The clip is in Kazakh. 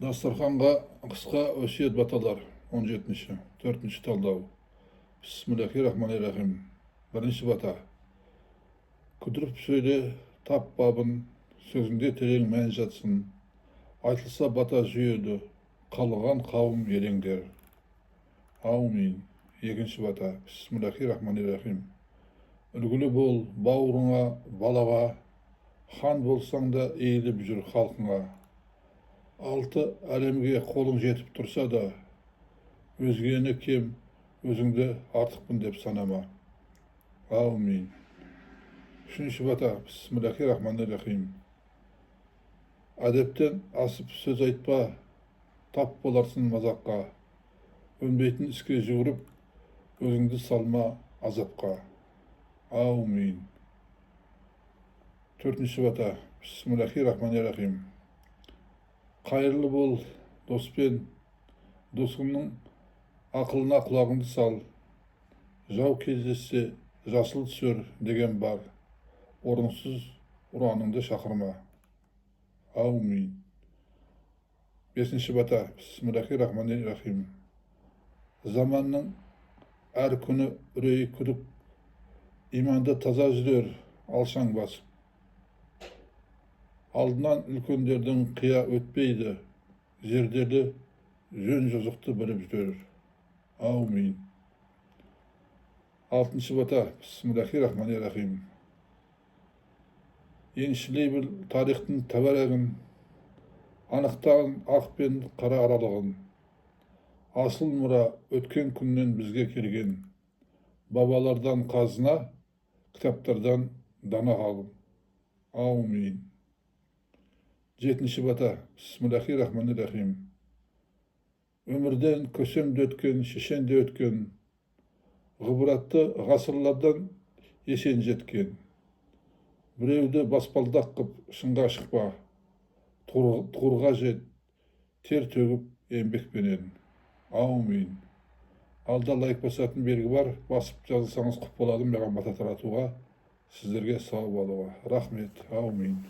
Dasturxonga qisqa өсиет баталар 17-ші, 4-ші талдау. Bismillahirrahmanirrahim. Birinci bata. Күдіріп сөйле, тап бабын, сөзінде терең мән жатсын. Айтылса бата жүйеді, қалған қауым елеңдер. Аумин. Екінші бата. Bismillahirrahmanirrahim. Үлгілі бол, бауырыңа, балаға, хан болсаң да eğilіп жүр халқыңа. Алты әлемге қолың жетіп тұрса да, өзгені кем, өзіңді артықпын деп санама. Аумин. Үшінші бата. Bismillahirrahmanirrahim. Әдептен асып сөз айтпа, тап боларсың мазаққа. Өнбейтін іске жүгіріп, өзіңді салма азапқа. Аумин. Төртінші бата. Bismillahirrahmanirrahim. Қайырлы бол доспен, досыңның ақылына құлағыңды сал. Жау кездессе жасыл түсер деген бар. Орынсыз ұраныңды шақырма. Аумин. Бесінші бата. Bismillahirrahmanirrahim. Заманның әр күні үрей күдік, иманды таза жүдер алшаң басып. Алдынан үлкендердің қия өтпейді, жердегі жөн жозықты біліп жүрер. Аумин. Алтыншы бата. Bismillahirrahmanirrahim. Еншілей біл тарихтың тәбәрәгін, анықтаған ақ пен қара аралығын. Асыл мұра өткен күннен бізге келген, бабалардан қазына, кітаптардан дана ғалым. Аумин. Жетінші бата. Bismillahirrahmanirrahim. Өмірден көсемде өткен, шешенде өткен, ғыбыратты ғасырлардан есен жеткен. Біреуді баспалдақ қып, шыңға шықпа, тұғырға жет, тер төгіп еңбекпенен. Аумин. Алда лайк басатын белгі бар, басып жазылсаңыз құп болады маған бата таратуға, сіздерге сау болуға. Рахмет. Аумин.